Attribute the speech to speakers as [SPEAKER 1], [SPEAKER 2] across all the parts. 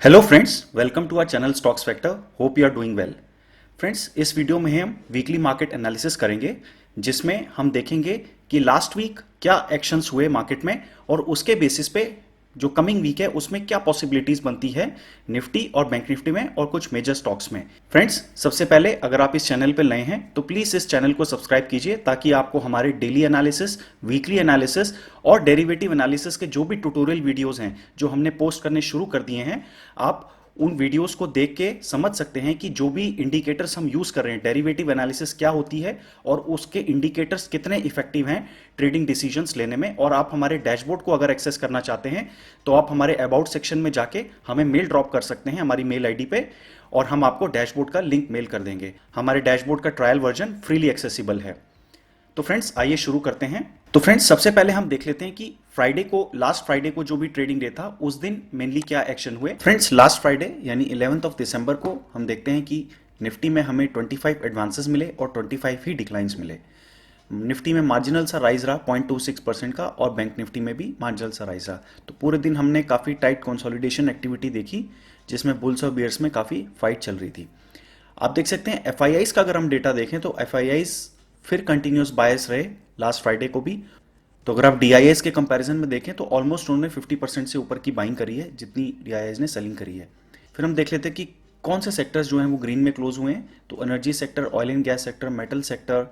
[SPEAKER 1] Hello friends, welcome to our channel stocks factor. Hope you are doing well. Friends, इस video में हम weekly market analysis करेंगे, जिसमें हम देखेंगे कि लास्ट वीक क्या एक्शंस हुए मार्केट में और उसके बेसिस पे जो कमिंग वीक है उसमें क्या पॉसिबिलिटीज बनती है निफ्टी और बैंक निफ्टी में और कुछ मेजर स्टॉक्स में। फ्रेंड्स, सबसे पहले अगर आप इस चैनल पर नए हैं तो प्लीज इस चैनल को सब्सक्राइब कीजिए ताकि आपको हमारे डेली एनालिसिस, वीकली एनालिसिस और डेरिवेटिव एनालिसिस के जो भी ट्यूटोरियल वीडियोस हैं जो हमने पोस्ट करने शुरू कर दिए हैं, आप उन वीडियोस को देख के समझ सकते हैं कि जो भी इंडिकेटर्स हम यूज कर रहे हैं, डेरिवेटिव एनालिसिस क्या होती है और उसके इंडिकेटर्स कितने इफेक्टिव हैं ट्रेडिंग डिसीजंस लेने में। और आप हमारे डैशबोर्ड को अगर एक्सेस करना चाहते हैं तो आप हमारे अबाउट सेक्शन में जाके हमें मेल ड्रॉप कर सकते हैं हमारी मेल आईडी पे, और हम आपको डैशबोर्ड का लिंक मेल कर देंगे। हमारे डैशबोर्ड का ट्रायल वर्जन फ्रीली एक्सेसिबल है। तो फ्रेंड्स, आइए शुरू करते हैं। तो फ्रेंड्स, सबसे पहले हम देख लेते हैं कि लास्ट फ्राइडे को जो भी ट्रेडिंग डे था उस दिन मेनली क्या एक्शन हुए। फ्रेंड्स, लास्ट फ्राइडे यानी 11 दिसंबर को हम देखते हैं कि निफ्टी में हमें 25 एडवांसेस मिले और 25 ही डिक्लाइंस मिले। निफ्टी में मार्जिनल सा राइज रहा 0.26% का, और बैंक निफ्टी में भी मार्जिनल सा राइज रहा। तो पूरे दिन हमने काफ़ी टाइट कंसोलिडेशन एक्टिविटी देखी, जिसमें बुल्स और बियर्स में काफ़ी फाइट चल रही थी। आप देख सकते हैं एफआईआईज का अगर हम डेटा देखें तो एफआईआईज फिर कंटिन्यूस बायस रहे लास्ट फ्राइडे को भी। तो अगर आप डीआईएस के कंपैरिजन में देखें तो ऑलमोस्ट उन्होंने 50% से ऊपर की बाइंग करी है जितनी डीआईएस ने सेलिंग करी है। फिर हम देख लेते हैं कि कौन से सेक्टर्स जो हैं वो ग्रीन में क्लोज हुए हैं। तो energy sector, oil and gas sector, metal sector.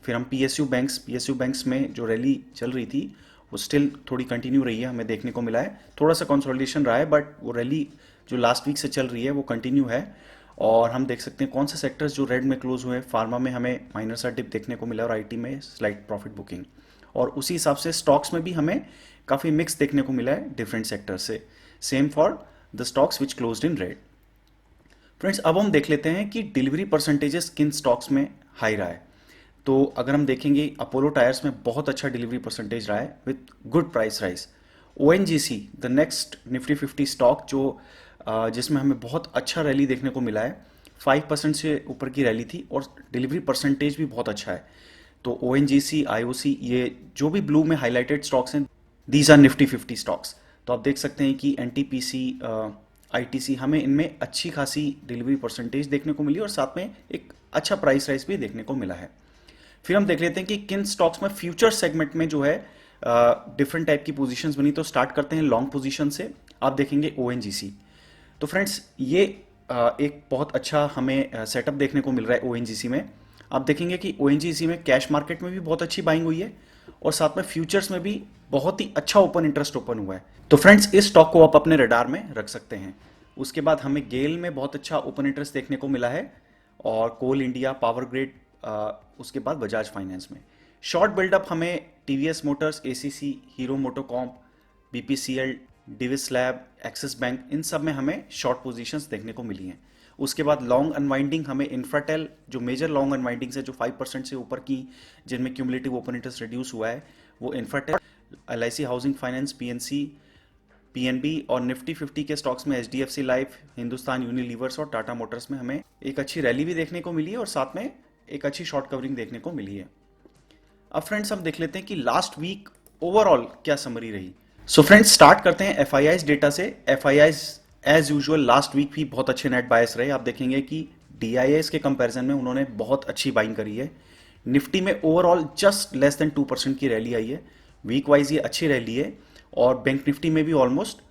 [SPEAKER 1] फिर हम पीएसयू बैंक्स में जो रैली चल रही थी वो स्टिल थोड़ी कंटिन्यू रही है, हमें देखने को मिला है। थोड़ा सा कंसोलिडेशन रहा है बट वो रैली जो लास्ट वीक से चल रही है वो कंटिन्यू है। और हम देख सकते हैं कौन से सेक्टर्स जो रेड में क्लोज हुए हैं। फार्मा में हमें माइनर सा डिप देखने को मिला और आईटी में स्लाइट प्रॉफिट बुकिंग। और उसी हिसाब से स्टॉक्स में भी हमें काफ़ी मिक्स देखने को मिला है डिफरेंट सेक्टर से। Same for the stocks which closed in red. Friends, अब हम देख लेते हैं कि डिलीवरी परसेंटेजेस किन स्टॉक्स में हाई रहा है। तो अगर हम देखेंगे अपोलो टायर्स में बहुत अच्छा डिलीवरी परसेंटेज रहा है with good price rise. ONGC the next Nifty 50 stock जिसमें हमें बहुत अच्छा रैली देखने को मिला है, 5% से ऊपर की रैली थी और डिलीवरी परसेंटेज भी बहुत अच्छा है। तो ओएनजीसी, आईओसी, ये जो भी ब्लू में हाईलाइटेड स्टॉक्स हैं, दीज आर निफ्टी 50 स्टॉक्स। तो आप देख सकते हैं कि एनटीपीसी, आईटीसी, हमें इनमें अच्छी खासी डिलीवरी परसेंटेज देखने को मिली और साथ में एक अच्छा प्राइस राइज भी देखने को मिला है। फिर हम देख लेते हैं कि किन स्टॉक्स में फ्यूचर सेगमेंट में जो है डिफरेंट टाइप की पोजीशंस बनी। तो स्टार्ट करते हैं लॉन्ग पोजीशन से। आप देखेंगे ओएनजीसी। तो फ्रेंड्स, ये एक बहुत अच्छा हमें सेटअप देखने को मिल रहा है ओएनजीसी में। आप देखेंगे कि ओएनजीसी में कैश मार्केट में भी बहुत अच्छी बाइंग हुई है और साथ में फ्यूचर्स में भी बहुत ही अच्छा ओपन इंटरेस्ट ओपन हुआ है। तो फ्रेंड्स, इस स्टॉक को आप अपने रडार में रख सकते हैं। उसके बाद हमें गेल में बहुत अच्छा ओपन इंटरेस्ट देखने को मिला है, और कोल इंडिया, पावर ग्रिड, उसके बाद बजाज फाइनेंस में। शॉर्ट बिल्डअप हमें TVS motors, ACC, Hero MotoCorp, BPCL, Divi's lab, axis bank, इन सब में हमें शॉर्ट पोजीशंस देखने को मिली हैं। उसके बाद लॉन्ग अनवाइंडिंग हमें इंफ्राटेल, जो मेजर लॉन्ग अनवाइंडिंग्स है जो 5% से ऊपर की, जिनमें क्यूमुलेटिव ओपन इंटरेस्ट रिड्यूस हुआ है, वो Infratel, LIC housing finance, PNC, PNB, और निफ्टी 50 के स्टॉक्स में एचडीएफसी लाइफ, हिंदुस्तान यूनिलीवर्स और टाटा मोटर्स में हमें एक अच्छी रैली भी देखने को मिली है और साथ में एक अच्छी शॉर्ट कवरिंग देखने को मिली है। अब फ्रेंड्स, हम देख लेते हैं कि लास्ट वीक ओवरऑल क्या समरी रही। सो फ्रेंड्स, स्टार्ट करते हैं एफआईआईज डेटा से। FIIs as usual last week भी बहुत अच्छे नेट बायस रहे। आप देखेंगे कि डीआईएस के कंपैरिजन में उन्होंने बहुत अच्छी बाइंग करी है। निफ्टी में ओवरऑल जस्ट लेस देन 2% की रैली आई है। वीक वाइज ये अच्छी रैली है। और बैंक निफ्टी में भी ऑलमोस्ट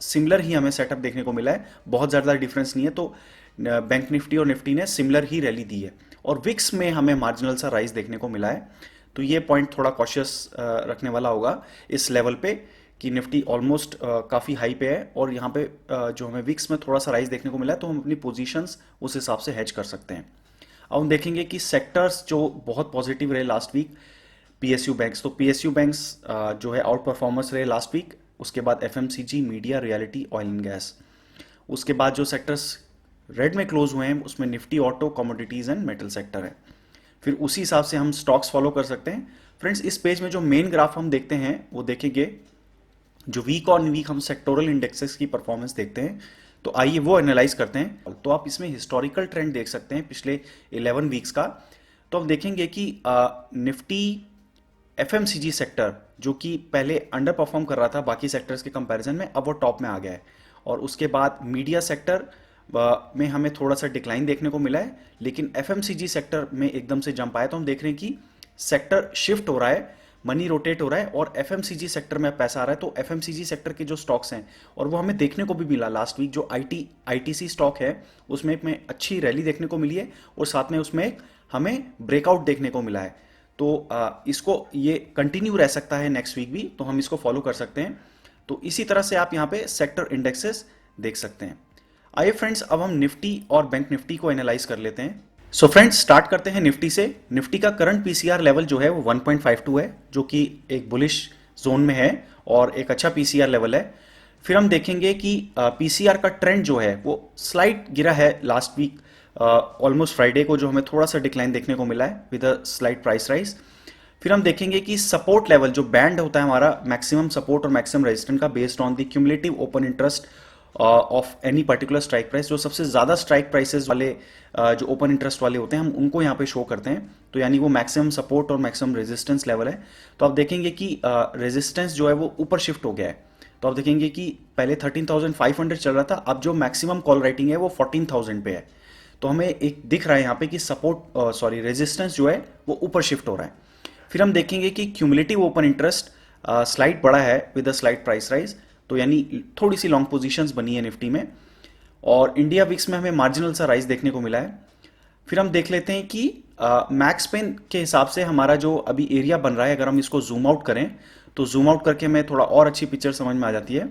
[SPEAKER 1] सिमिलर ही हमें सेटअप देखने को मिला है, बहुत ज़्यादा डिफरेंस नहीं है। तो बैंक निफ्टी और निफ्टी ने सिमिलर ही रैली दी है। और विक्स में हमें मार्जिनल सा राइज देखने को मिला है। तो ये पॉइंट थोड़ा कॉशियस रखने वाला होगा इस लेवल पे कि निफ्टी ऑलमोस्ट काफ़ी हाई पे है, और यहाँ पे जो हमें विक्स में थोड़ा सा राइज देखने को मिला है तो हम अपनी पोजीशंस उस हिसाब से हेज कर सकते हैं। अब हम देखेंगे कि सेक्टर्स जो बहुत पॉजिटिव रहे लास्ट वीक। पीएसयू बैंक्स, तो पीएसयू बैंक्स जो है आउट परफॉर्मर्स रहे लास्ट वीक। उसके बाद FMCG, media, reality, oil and gas. उसके बाद जो सेक्टर्स रेड में क्लोज हुए हैं उसमें Nifty, auto, commodities and metal sector है। फिर उसी हिसाब से हम स्टॉक्स फॉलो कर सकते हैं। फ्रेंड्स, इस पेज में जो मेन ग्राफ हम देखते हैं वो देखेंगे, जो वीक ऑन वीक हम सेक्टोरल इंडेक्सेस की परफॉर्मेंस देखते हैं। तो आइए वो एनालाइज करते हैं। तो आप इसमें हिस्टोरिकल ट्रेंड देख सकते हैं पिछले 11 वीक्स का। तो हम देखेंगे कि निफ्टी एफएमसीजी सेक्टर, जो कि पहले अंडर परफॉर्म कर रहा था बाकी सेक्टर्स के कंपैरिजन में, अब वो टॉप में आ गया है। और उसके बाद मीडिया सेक्टर में हमें थोड़ा सा डिक्लाइन देखने को मिला है, लेकिन एफएमसीजी सेक्टर में एकदम से जंप आया। तो हम देख रहे हैं कि सेक्टर शिफ्ट हो रहा है, मनी रोटेट हो रहा है और एफएमसीजी सेक्टर में पैसा आ रहा है। तो एफएमसीजी सेक्टर के जो स्टॉक्स हैं, और वो हमें देखने को भी मिला लास्ट वीक, जो आईटीसी स्टॉक है उसमें में अच्छी रैली देखने को मिली है और साथ में उसमें हमें ब्रेकआउट देखने को मिला है। तो इसको ये कंटिन्यू रह सकता है नेक्स्ट वीक भी, तो हम इसको फॉलो कर सकते हैं। तो इसी तरह से आप यहाँ पे सेक्टर इंडेक्सेस देख सकते हैं। आइए फ्रेंड्स, अब हम निफ्टी और बैंक निफ्टी को एनालाइज कर लेते हैं। सो फ्रेंड्स, स्टार्ट करते हैं निफ्टी से। निफ्टी का करंट पीसीआर लेवल जो है वो 1.52 है, जो कि एक बुलिश जोन में है और एक अच्छा पीसीआर लेवल है। फिर हम देखेंगे कि पीसीआर का ट्रेंड जो है वो स्लाइट गिरा है लास्ट वीक, ऑलमोस्ट फ्राइडे को, जो हमें थोड़ा सा डिक्लाइन देखने को मिला है with a slight price rise. फिर हम देखेंगे कि सपोर्ट लेवल जो बैंड होता है हमारा, मैक्सिमम सपोर्ट और मैक्सिमम रेजिस्टेंस का, based on the cumulative open interest of any particular strike price. जो सबसे ज़्यादा स्ट्राइक प्राइसेस वाले जो ओपन इंटरेस्ट वाले होते हैं, हम उनको यहाँ पे शो करते हैं। तो यानी वो मैक्सिमम सपोर्ट और मैक्सिमम रेजिस्टेंस लेवल है। तो आप देखेंगे कि रेजिस्टेंस जो है वो ऊपर शिफ्ट हो गया है। तो आप देखेंगे कि पहले 13,500 चल रहा था, अब जो मैक्सिमम कॉल राइटिंग है वो 14,000 पे है। तो हमें एक दिख रहा है यहाँ पे कि रेजिस्टेंस जो है वो ऊपर शिफ्ट हो रहा है। फिर हम देखेंगे कि क्यूमुलेटिव ओपन इंटरेस्ट स्लाइड बढ़ा है with a slide price rise, तो यानी थोड़ी सी लॉन्ग पोजीशंस बनी है निफ्टी में। और इंडिया विक्स में हमें मार्जिनल सा राइज देखने को मिला है। फिर हम देख लेते हैं कि मैक्स पेन के हिसाब से हमारा जो अभी एरिया बन रहा है, अगर हम इसको जूम आउट करें तो जूम आउट करके हमें थोड़ा और अच्छी पिक्चर समझ में आ जाती है।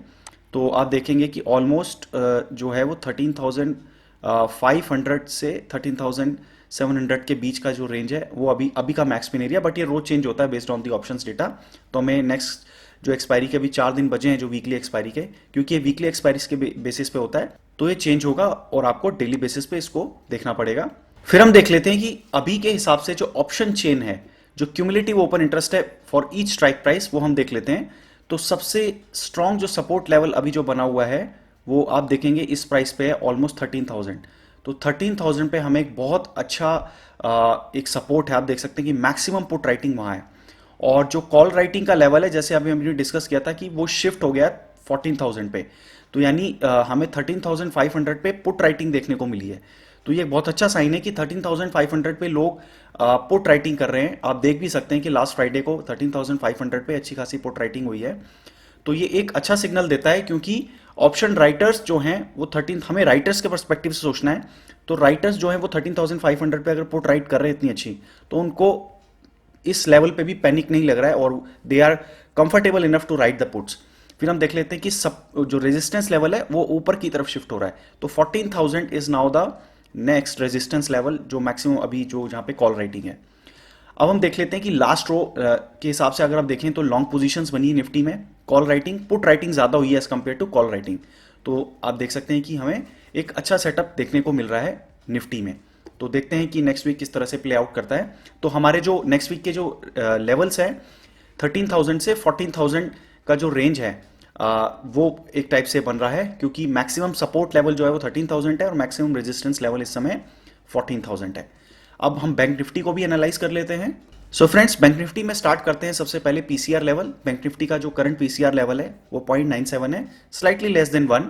[SPEAKER 1] तो आप देखेंगे कि ऑलमोस्ट जो है वो 13,500 से 13,700 के बीच का जो रेंज है वो अभी का मैक्स पेन एरिया, बट ये रोज चेंज होता है based on the options data. तो हमें नेक्स्ट जो एक्सपायरी के अभी 4 दिन बचे हैं, जो वीकली एक्सपायरी के, क्योंकि ये वीकली एक्सपायरी के बेसिस पे होता है, तो ये चेंज होगा और आपको डेली बेसिस पे इसको देखना पड़ेगा। फिर हम देख लेते हैं कि अभी के हिसाब से जो ऑप्शन चेन है, जो क्यूमुलेटिव ओपन इंटरेस्ट है फॉर ईच स्ट्राइक प्राइस, वो हम देख लेते हैं। तो सबसे स्ट्रॉन्ग जो सपोर्ट लेवल अभी जो बना हुआ है वो आप देखेंगे इस प्राइस पे है ऑलमोस्ट 13,000। तो 13,000 पे हमें एक बहुत अच्छा एक सपोर्ट है। आप देख सकते हैं कि मैक्सिमम पुट राइटिंग वहाँ है, और जो कॉल राइटिंग का लेवल है, जैसे अभी हमने डिस्कस किया था कि वो शिफ्ट हो गया 14,000 पे। तो यानी हमें 13,500 पे पुट राइटिंग देखने को मिली है। तो ये बहुत अच्छा साइन है कि 13,500 पे लोग पुट राइटिंग कर रहे हैं। आप देख भी सकते हैं कि लास्ट फ्राइडे को 13,500 पे अच्छी खासी पुट राइटिंग हुई है। तो ये एक अच्छा सिग्नल देता है, क्योंकि ऑप्शन राइटर्स जो हैं वो 13, हमें राइटर्स के पर्सपेक्टिव से सोचना है। तो राइटर्स जो हैं वो 13,500 पे अगर पुट राइट कर रहे हैं इतनी अच्छी, तो उनको इस लेवल पे भी पैनिक नहीं लग रहा है और they are comfortable enough to write the puts. फिर हम देख लेते हैं कि सब जो रेजिस्टेंस लेवल है वो ऊपर की तरफ शिफ्ट हो रहा है। तो 14,000 is now the next resistance level, जो मैक्सिमम अभी जो जहां पे कॉल राइटिंग है। अब हम देख लेते हैं कि लास्ट रो के हिसाब से अगर आप देखें तो लॉन्ग पोजीशंस बनी है निफ्टी में। कॉल राइटिंग, पुट राइटिंग ज्यादा हुई है as compare to call writing. तो आप देख सकते हैं कि हमें एक अच्छा सेटअप देखने को मिल रहा है निफ्टी में। तो देखते हैं कि नेक्स्ट वीक किस तरह से प्ले आउट करता है। तो हमारे जो नेक्स्ट वीक के जो लेवल्स हैं 13,000 से 14,000 का जो रेंज है वो एक टाइप से बन रहा है, क्योंकि मैक्सिमम सपोर्ट लेवल जो है वो 13,000 है और मैक्सिमम रेजिस्टेंस लेवल इस समय 14,000 है। अब हम बैंक निफ्टी को भी एनालाइज कर लेते हैं। सो फ्रेंड्स, बैंक निफ्टी में स्टार्ट करते हैं सबसे पहले पीसीआर लेवल। बैंक निफ्टी का जो करंट पीसीआर लेवल है वो 0.97 है, स्लाइटली लेस देन 1।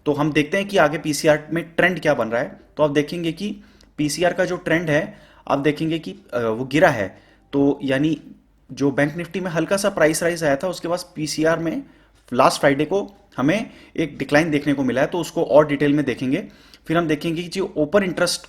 [SPEAKER 1] तो हम देखते हैं कि आगे पीसीआर में ट्रेंड क्या बन रहा है। तो आप देखेंगे कि पीसीआर का जो ट्रेंड है, आप देखेंगे कि वो गिरा है। तो यानी जो बैंक निफ्टी में हल्का सा प्राइस राइज आया था, उसके बाद पीसीआर में लास्ट फ्राइडे को हमें एक डिक्लाइन देखने को मिला है। तो उसको और डिटेल में देखेंगे। फिर हम देखेंगे कि जो ओपन इंटरेस्ट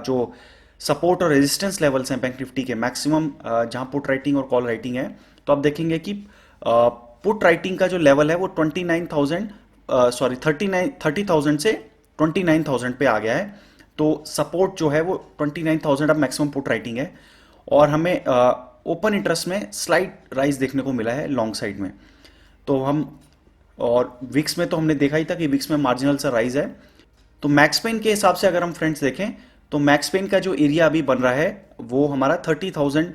[SPEAKER 1] जो सपोर्ट और रेजिस्टेंस लेवल्स हैं बैंक निफ्टी के, मैक्सिमम जहां पुट राइटिंग और कॉल राइटिंग है, तो आप देखेंगे कि पुट राइटिंग का जो लेवल है वो 30,000 से 29,000 पे आ गया है। तो सपोर्ट जो है वो 29,000 अब मैक्सिमम पुट राइटिंग है, और हमें ओपन इंटरेस्ट में स्लाइड राइज देखने को मिला है लॉन्ग साइड में। तो हम, और विक्स में तो हमने देखा ही था कि विक्स में मार्जिनल सा राइज है। तो मैक्स पेन के हिसाब से अगर हम फ्रेंड्स देखें तो मैक्स पेन का जो एरिया अभी बन रहा है वो हमारा 30,000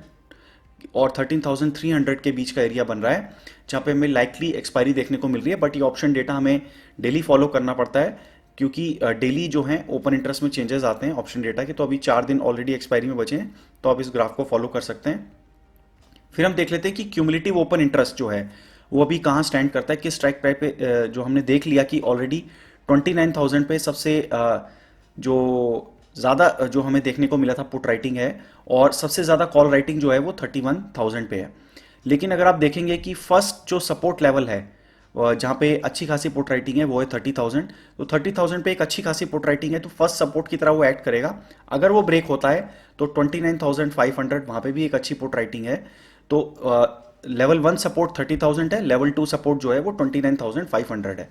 [SPEAKER 1] और 13,300 के बीच का एरिया बन रहा है, जहाँ पे हमें लाइकली एक्सपायरी देखने को मिल रही है। बट ये ऑप्शन डेटा हमें डेली फॉलो करना पड़ता है, क्योंकि डेली जो है ओपन इंटरेस्ट में चेंजेस आते हैं ऑप्शन डेटा के। तो अभी 4 दिन ऑलरेडी एक्सपायरी में बचे हैं, तो आप इस ग्राफ को फॉलो कर सकते हैं। फिर हम देख लेते हैं कि क्यूमुलेटिव ओपन इंटरेस्ट जो है वो अभी कहाँ स्टैंड करता है, किस स्ट्राइक प्राइस पे। जो हमने देख लिया कि ऑलरेडी 29,000 पे सबसे जो ज़्यादा जो हमें देखने को मिला था पुट राइटिंग है, और सबसे ज़्यादा कॉल राइटिंग जो है वो 31,000 पे है। लेकिन अगर आप देखेंगे कि फर्स्ट जो सपोर्ट लेवल है जहाँ पे अच्छी खासी पुट राइटिंग है वो है 30,000। तो 30,000 पे एक अच्छी खासी पुट राइटिंग है, तो फर्स्ट सपोर्ट की तरह वो एक्ट करेगा। अगर वो ब्रेक होता है तो 29,500 वहाँ पे भी एक अच्छी पुट राइटिंग है। तो लेवल 1 सपोर्ट 30,000 है, लेवल 2 सपोर्ट जो है वो 29,500 है।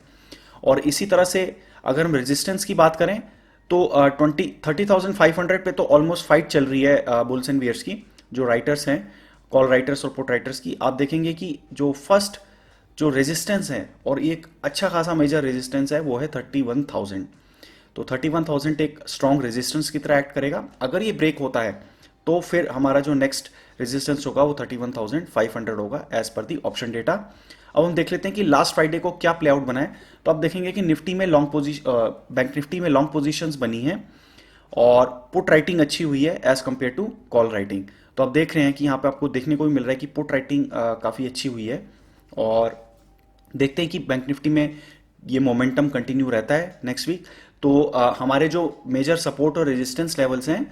[SPEAKER 1] और इसी तरह से अगर हम रेजिस्टेंस की बात करें तो 30,500 पे तो ऑलमोस्ट फाइट चल रही है बुल्स एंड बियर्स की, जो राइटर्स हैं, कॉल राइटर्स और पुट राइटर्स की। आप देखेंगे कि जो फर्स्ट जो रेजिस्टेंस है और एक अच्छा खासा मेजर रेजिस्टेंस है वो है 31,000। तो 31,000 एक स्ट्रॉन्ग रेजिस्टेंस की तरह एक्ट करेगा। अगर ये ब्रेक होता है तो फिर हमारा जो नेक्स्ट रेजिस्टेंस होगा वो 31,500 होगा as per the option data. अब हम देख लेते हैं कि लास्ट फ्राइडे को क्या प्ले आउट बना है। तो आप देखेंगे कि निफ्टी में लॉन्ग पोजीशन, बैंक निफ्टी में लॉन्ग पोजीशंस बनी है और पुट राइटिंग अच्छी हुई है as compare to call writing. तो आप देख रहे हैं कि यहाँ पे आपको देखने को भी मिल रहा है कि पुट राइटिंग काफ़ी अच्छी हुई है। और देखते हैं कि बैंक निफ्टी में ये मोमेंटम कंटिन्यू रहता है नेक्स्ट वीक। तो हमारे जो मेजर सपोर्ट और रेजिस्टेंस लेवल्स हैं,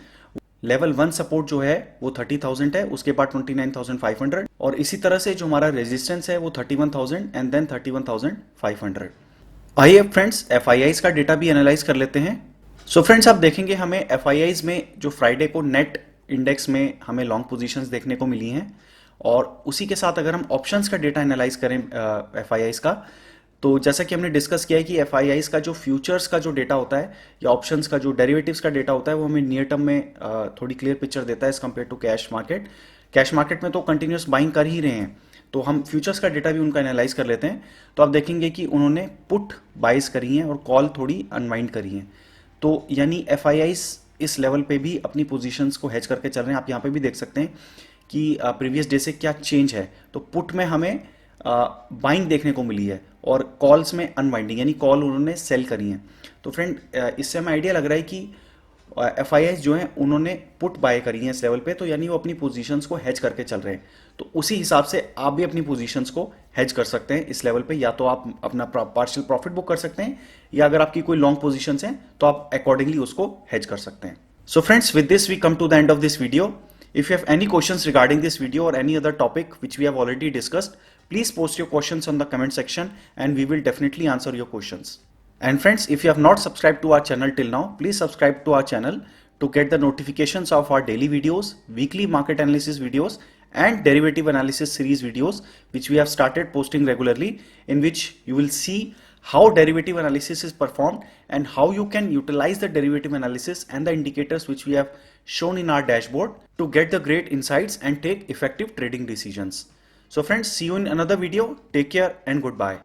[SPEAKER 1] लेवल 1 सपोर्ट जो है वो 30,000 है, उसके बाद 29,500, और इसी तरह से जो हमारा रेजिस्टेंस है वो 31,000 एंड देन 31,500। आइए फ्रेंड्स एफ का डेटा भी एनालाइज कर लेते हैं। सो फ्रेंड्स आप देखेंगे हमें एफ में जो फ्राइडे को नेट इंडेक्स में हमें लॉन्ग पोजीशंस देखने को मिली हैं, और उसी के साथ अगर हम ऑप्शंस का डेटा एनालाइज करें एफ का, तो जैसा कि हमने डिस्कस किया है कि एफ का जो फ्यूचर्स का जो डेटा होता है या ऑप्शंस का जो डेरिवेटिव्स का डेटा होता है वो हमें नियर टर्म में थोड़ी क्लियर पिक्चर देता है as compare to cash market. Cash market में तो कंटिन्यूस बाइंग कर ही रहे हैं, तो हम फ्यूचर्स का डेटा भी उनका एनालाइज कर लेते हैं। तो आप देखेंगे कि उन्होंने पुट बाइज करी हैं और कॉल थोड़ी अनवाइंड करी हैं। तो यानी एफ इस लेवल पे भी अपनी पोजीशंस को हेज करके चल रहे हैं। आप यहाँ पे भी देख सकते हैं कि प्रीवियस डे से क्या चेंज है। तो पुट में हमें बाइंग देखने को मिली है और कॉल्स में अनवाइंडिंग, यानी कॉल उन्होंने सेल करी हैं। तो फ्रेंड इससे हमें आइडिया लग रहा है कि एफ जो हैं उन्होंने पुट बाय करी हैं इस लेवल पे, तो यानी वो अपनी पोजीशंस को हेज करके चल रहे हैं। तो उसी हिसाब से आप भी अपनी पोजीशंस को हेज कर सकते हैं इस लेवल पे। या तो आप अपना पार्शियल प्रॉफिट बुक कर सकते हैं, या अगर आपकी कोई लॉन्ग पोजीशंस हैं तो आप अकॉर्डिंगली उसको हेज कर सकते हैं। So friends with this we come to the end of this video. If you have any questions regarding this video or any other topic which we have already discussed, please post your questions on the comment section and we will definitely answer your questions. And friends, if you have not subscribed to our channel till now, please subscribe to our channel to get the notifications of our daily videos, weekly market analysis videos and derivative analysis series videos which we have started posting regularly, in which you will see how derivative analysis is performed and how you can utilize the derivative analysis and the indicators which we have shown in our dashboard to get the great insights and take effective trading decisions. So friends, see you in another video. Take care and goodbye.